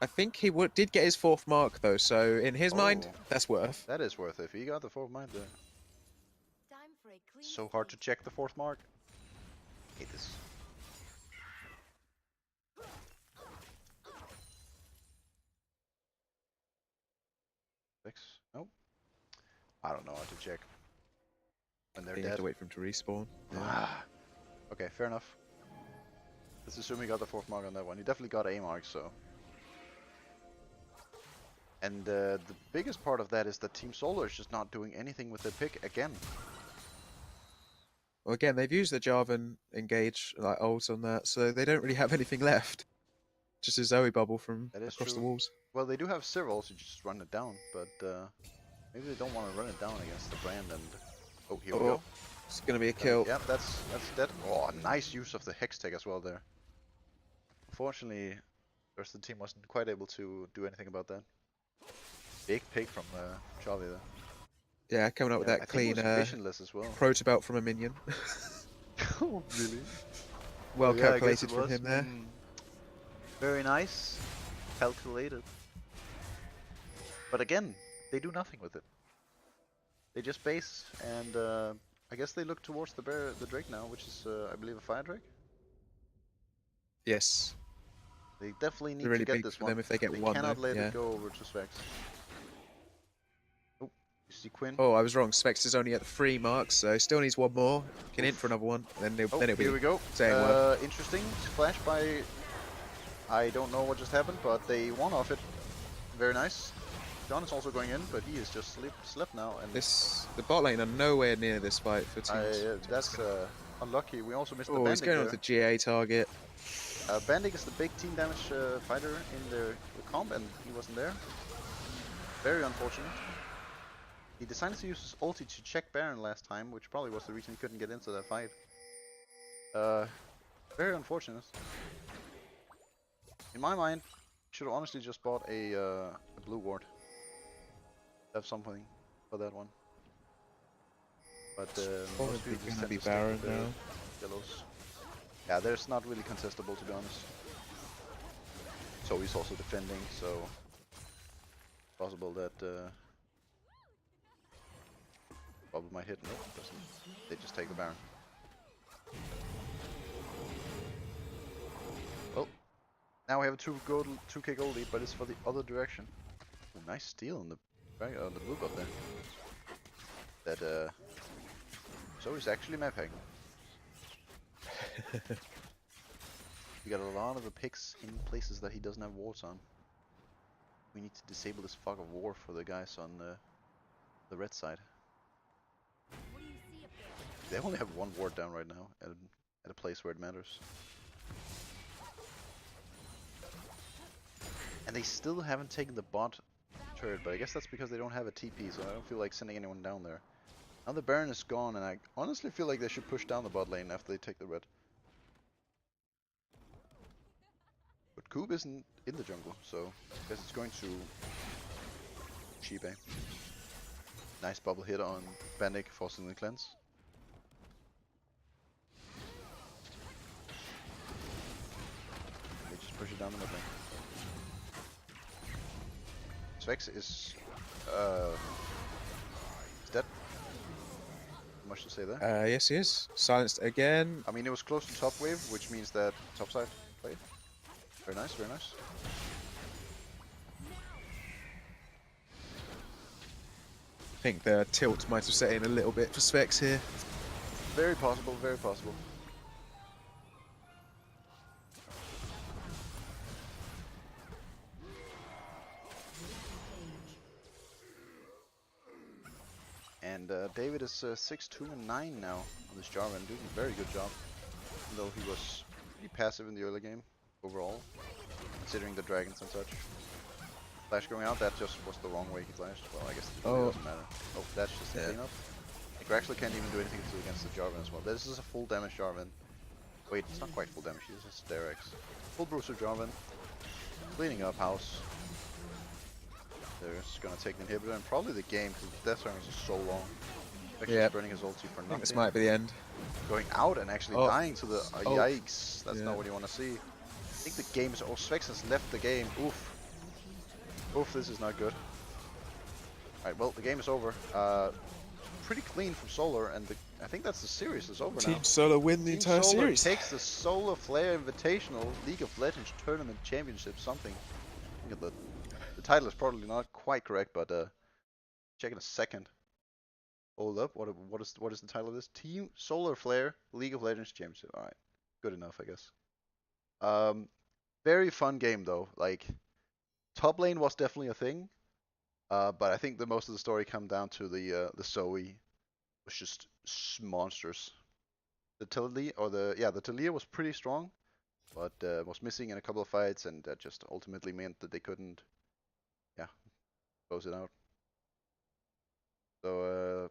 I think he did get his 4th mark though, so in his mind, Oh. that's worth. That is worth it. If he got the 4th mind there. So hard to check the 4th mark. Hate this. Six? Nope. I don't know how to check. When they're You have dead. to wait for him to respawn. Yeah. Ah. Okay, fair enough. Let's assume he got the 4th mark on that one. He definitely got a mark, so. And the biggest part of that is that Team Solar is just not doing anything with their pick again. Well, again, they've used the Jarvan engage like ults on that, so they don't really have anything left. Just a Zoe bubble from That is across the true. walls. Well, they do have several to just run it down, but maybe they don't want to run it down against the brand and... Oh, here we go. It's gonna be a kill. Yeah, that's dead. Oh, nice use of the Hex tag as well there. Unfortunately, the rest of the team wasn't quite able to do anything about that. Big pick from Charlie there. Yeah, coming up with I that think clean it was visionless as well. protobelt from a minion. Oh, really? Well yeah, I guess calculated it from was. him there. Very nice. Calculated. But again, they do nothing with it. They just base, and I guess they look towards the Drake now, which is, I believe, a Fire Drake. Yes. They definitely need They're really to get big this for one. them if they get They one, cannot though. let Yeah. it go over to Svex. Oh, you see Quinn? Oh, I was wrong. Svex is only at the 3 mark, so still needs one more. Can hit for another one, and then it'll here be we go. saying well. Interesting splash by... I don't know what just happened, but they won off it. Very nice. John is also going in, but he is just slept now. And The bot lane are nowhere near this fight for teams. that's unlucky. We also missed the Oh, Banding he's going there. with the GA target. Banding is the big team damage fighter in the comp, and he wasn't there. Very unfortunate. He decided to use his ulti to check Baron last time, which probably was the reason he couldn't get into that fight. Very unfortunate. In my mind, should have honestly just bought a blue ward. Have something for that one. But most people just Gonna tend be to stick Baron with the now. yellows. Yeah, there's not really contestable, to be honest. So he's also defending, so possible that Bubble might hit. Nope, doesn't. They just take the Baron. Well, now we have a 2k gold lead, but it's for the other direction. Ooh, nice steal on the blue bot there. That so he's actually map hacking. We got a lot of the picks in places that he doesn't have wards on. We need to disable this fog of war for the guys on the red side. They only have one ward down right now at a place where it matters. And they still haven't taken the bot turret, but I guess that's because they don't have a TP, so I don't feel like sending anyone down there. Now the Baron is gone, and I honestly feel like they should push down the bot lane after they take the red. But Coob isn't in the jungle, so I guess it's going to Chibe. Nice bubble hit on Bandic, forcing the cleanse. They just push it down the mid lane. Svex is dead. Much to say there. Yes, he is. Silenced again. I mean, it was close to top wave, which means that top side played. Very nice, very nice. I think the tilt might have set in a little bit for Svex here. Very possible, very possible. And David is 6-2 and 9 now on this Jarvan, doing a very good job. Even though he was pretty passive in the early game overall, considering the dragons and such. Flash going out, that just was the wrong way he flashed. Well, I guess it really doesn't matter. Oh, that's just a cleanup. He actually can't even do anything against the Jarvan as well. This is a full damage Jarvan. Wait, it's not quite full damage, he's just Derek's. Full Bruiser Jarvan. Cleaning up house. They're just gonna take the inhibitor and probably the game because the death turns is so long. Actually Yep. burning his ulti for I think nothing. this might be the end. Going out and actually dying to the yikes. That's Yeah. not what you want to see. I think the game is. Oh, Svex has left the game. Oof. Oof, this is not good. Alright, well, the game is over. pretty clean from Solar, and I think that's the series is over now. Team Solo win the Team entire Solar series. takes the Solar Flare Invitational League of Legends Tournament Championship something. I think the title is probably not quite correct, but check in a second. Hold up, what is the title of this? Team Solar Flare League of Legends Championship. All right, good enough, I guess. Very fun game though. Like top lane was definitely a thing, but I think the most of the story come down to the Zoe was just monstrous. The Talia was pretty strong, but was missing in a couple of fights, and that just ultimately meant that they couldn't, close it out. So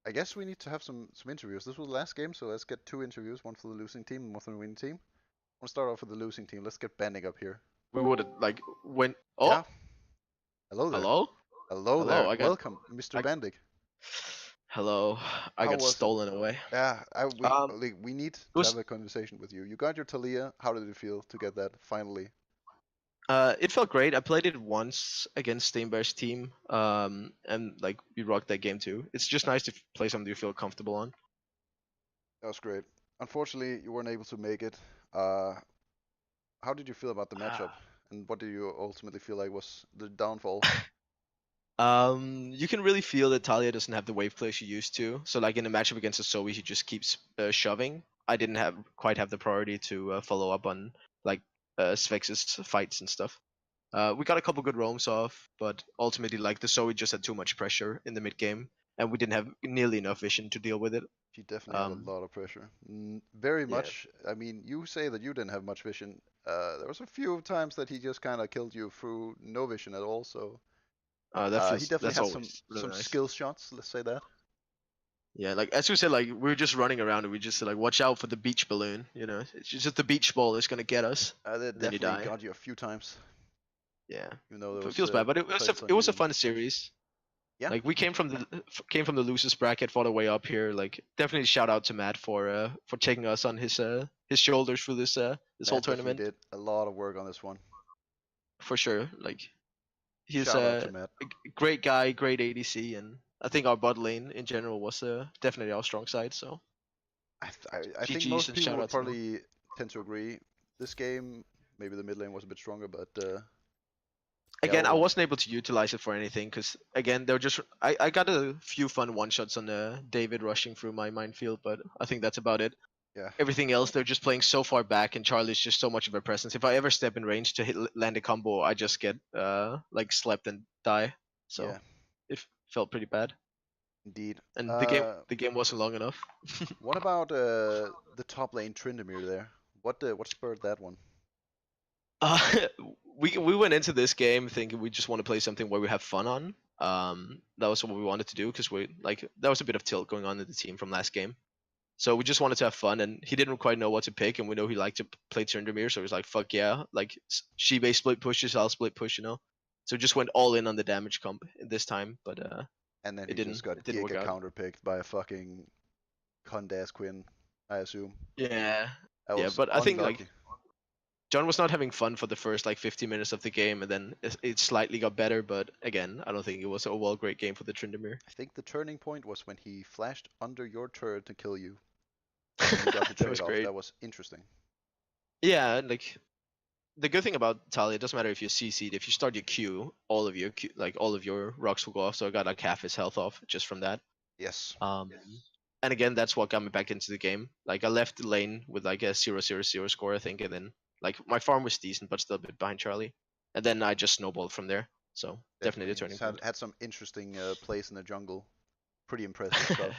I guess we need to have some interviews. This was the last game, so let's get 2 interviews, one for the losing team and one for the winning team. I want to start off with the losing team. Let's get Bendig up here. We would like when. Oh, Yeah. Hello there. hello. Hello Hello, there. I got- Welcome, Mr. Bendig. Hello. I How got was it? stolen away. Yeah, Um, we need to was- have a conversation with you. You got your Talia. How did it feel to get that finally? It felt great. I played it once against Steinberg's team, and like we rocked that game too. It's just nice to play something you feel comfortable on. That was great. Unfortunately, you weren't able to make it. How did you feel about the matchup? And what do you ultimately feel like was the downfall? You can really feel that Talia doesn't have the wave play she used to. So like in a matchup against a Zoe, she just keeps shoving. I didn't quite have the priority to follow up on like Svex's fights and stuff. We got a couple good roams off, but ultimately like the Zoe just had too much pressure in the mid game, and we didn't have nearly enough vision to deal with it. She definitely had a lot of pressure. Very yeah. much. I mean, you say that you didn't have much vision. There was a few times that he just kind of killed you through no vision at all. So he definitely that's had always really some nice. skill shots. Let's say that. Yeah, like as we said, like we were just running around and we just said like watch out for the beach balloon. You know, it's just the beach ball is gonna get us. That Then you definitely die. got you a few times. Yeah, Even though there it feels bad, but it fights on was a you. fun series. Yeah. Like we came from the losers bracket, fought our way up here. Like definitely shout out to Matt for taking us on his shoulders through this whole Matt definitely tournament. did a lot of work on this one. For sure. Like he's Shout out a to Matt. great guy, great ADC, and I think our bot lane in general was definitely our strong side. So I think GGs most and people shout would out to him. probably tend to agree. This game, maybe the mid lane was a bit stronger, but Again, yeah, I wasn't able to utilize it for anything because again, they're just I got a few fun one shots on David rushing through my minefield, but I think that's about it. yeah, Everything else, they're just playing so far back, and Charlie's just so much of a presence. If I ever step in range to land a combo, I just get like slept and die. So yeah, it felt pretty bad, indeed. and the game wasn't long enough. What about the top lane Tryndamere there? What spurred that one? Uh, we went into this game thinking we just want to play something where we have fun on. That was what we wanted to do because we like there was a bit of tilt going on in the team from last game. So we just wanted to have fun, and he didn't quite know what to pick, and we know he liked to play Tryndamere, so he was like, "Fuck yeah!" Like Shibe split pushes, I'll split push, you know. So just went all in on the damage comp this time, but And then it he just got didn't work giga out. counterpicked by a fucking Condas Quinn, I assume. Yeah, That yeah, was but I think unlucky. like John was not having fun for the first like 50 minutes of the game, and then it slightly got better. But again, I don't think it was a overall great game for the Tryndamere. I think the turning point was when he flashed under your turret to kill you. And you got to That check was it off. great. That was interesting. Yeah, and like the good thing about Talia, it doesn't matter if you're CC'd. If you start your Q, all of your rocks will go off. So I got like half his health off just from that. Yes. And again, that's what got me back into the game. Like I left the lane with like a 0-0-0 score, I think, and then like my farm was decent, but still a bit behind Charlie. And then I just snowballed from there. So definitely the turning He's point. had some interesting plays in the jungle. Pretty impressive stuff.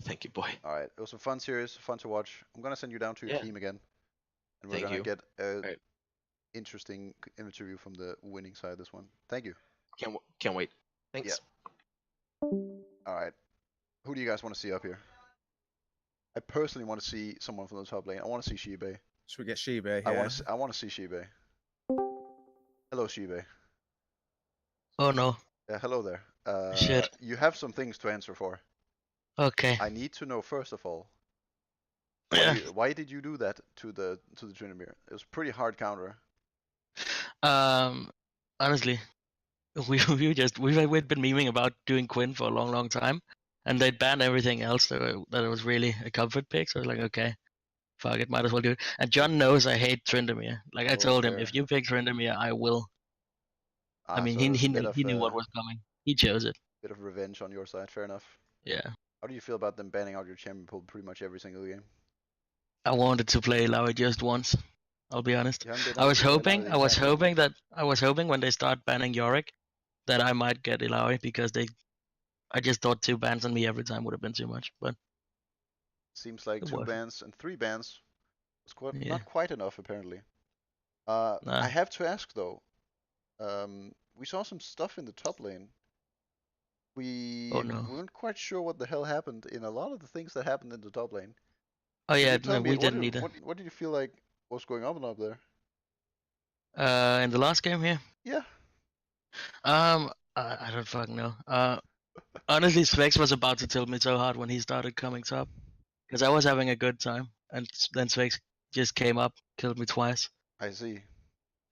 Thank you, boy. All right, it was a fun series, fun to watch. I'm gonna send you down to your Yeah. team again, and we're Thank gonna you. get a Alright. interesting interview from the winning side. This one. Thank you. Can't wait. Thanks. All right, who do you guys want to see up here? I personally want to see someone from the top lane. I want to see Shibe. Should we get Shibe here? I want to see Shibe. Hello, Shibe. Oh no. Yeah, hello there. Shit. You have some things to answer for. Okay. I need to know first of all, Yeah. why did you do that to the Tryndamere? It was pretty hard counter. Honestly, we'd been memeing about doing Quinn for a long time, and they'd banned everything else that was really a comfort pick. So I was like, okay, fuck it, might as well do it. And John knows I hate Tryndamere. Like I Oh, told him, fair. if you pick Tryndamere, I will. I mean, So it's a he knew what was coming. He chose it. bit of revenge on your side. Fair enough. Yeah. How do you feel about them banning out your champion pool pretty much every single game? I wanted to play Lowy just once. I'll be honest. You haven't been I able was to do anything hoping, with I was exactly. hoping when they start banning Yorick, that I might get Ilaoi because I just thought 2 bans on me every time would have been too much, but Seems like it 2 wasn't. bans and 3 bans was Yeah. not quite enough apparently. Nah. I have to ask though. We saw some stuff in the top lane. Oh no. We weren't quite sure what the hell happened in a lot of the things that happened in the top lane. Oh Could yeah, you tell no, me we didn't either. what did you feel like was going on up there? In the last game here, Yeah, I don't fucking know. Honestly, Svex was about to tilt me so hard when he started coming top, because I was having a good time, and then Svex just came up, killed me twice. I see.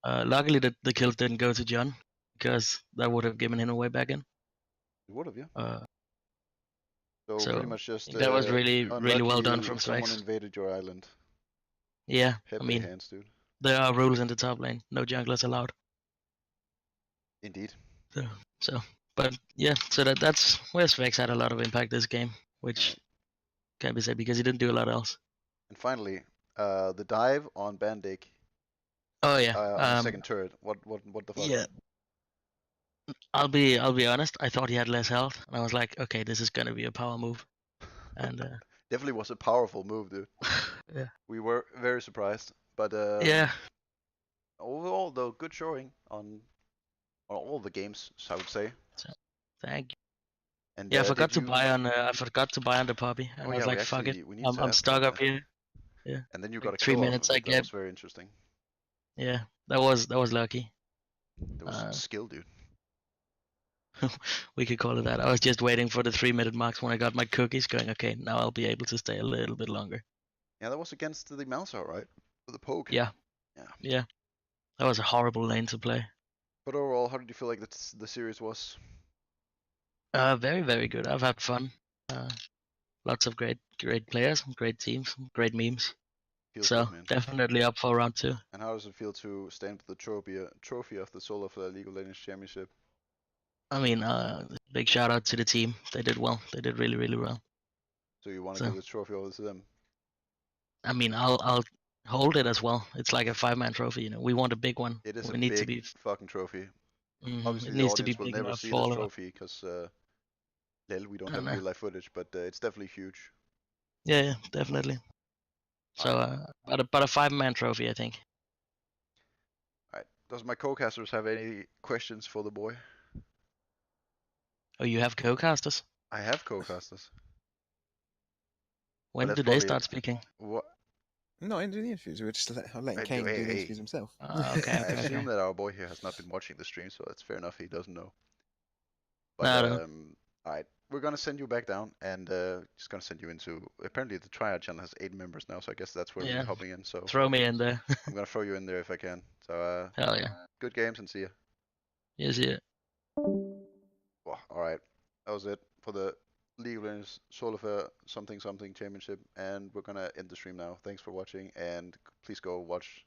Luckily, the kills didn't go to John, because that would have given him away back in. It would have, yeah. Uh, So so pretty much just that was really well done unlucky from someone Svex. invaded your island. Yeah, I Happy mean, hands, dude. there are rules in the top lane. No junglers allowed. Indeed. So, but yeah, so that's where Svex had a lot of impact this game, which can be said because he didn't do a lot else. And finally, the dive on Bandik Oh yeah. on the second turret. What the fuck? Yeah. I'll be honest. I thought he had less health, and I was like, okay, this is gonna be a power move, and Definitely was a powerful move, dude. yeah, We were very surprised. But yeah, overall though, good showing on all the games, I would say. so, thank you. And Yeah, I did forgot to you? buy on. I forgot to buy on the puppy, and Oh I was yeah, like, fuck it. we need to I'm ask about stuck up that. here. Yeah, And then you like got a 3 kill off minutes of I it. That get. was very interesting. Yeah, that was lucky. There was some skill, dude. We could call it that. I was just waiting for the 3 minute marks when I got my cookies, going, okay, now I'll be able to stay a little bit longer. Yeah, that was against the Mouser, right? For the poke. Yeah. Yeah. Yeah. That was a horrible lane to play. But overall, how did you feel like the series was? Very, very good. I've had fun. Lots of great players, great teams, great memes. Feels So good, man. definitely up for round 2. And how does it feel to stand with the trophy of the Soul of the League of Legends Championship? I mean, big shout out to the team. They did well. They did really, really well. So you want to So give the trophy over to them? I mean, I'll hold it as well. It's like a 5-man trophy. You know, we want a big one. It is We a need big to be. fucking trophy. It Obviously, the needs to be audience will big never enough see for this all of us. trophy because we don't I have know. real life footage, but it's definitely huge. Yeah, definitely. So, but a 5-man trophy, I think. Alright. Does my co-casters have any questions for the boy? Oh, you have co-casters. I have co-casters. When that's do they probably start speaking? what No, in the interviews, we were just letting Kane do the interviews himself. Okay, I okay, assume okay. that our boy here has not been watching the stream, so that's fair enough. He doesn't know. But No. alright, we're gonna send you back down, and just gonna send you into. Apparently, the Triad channel has 8 members now, so I guess that's where Yeah. we're hopping in. So Throw me in there. I'm gonna throw you in there if I can. So Hell yeah. good games and see ya. Yes, yeah. Well, alright, that was it for the League of Legends Soul of a something championship, and we're gonna end the stream now. Thanks for watching, and please go watch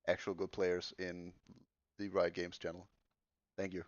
actual good players in the Riot Games channel. Thank you.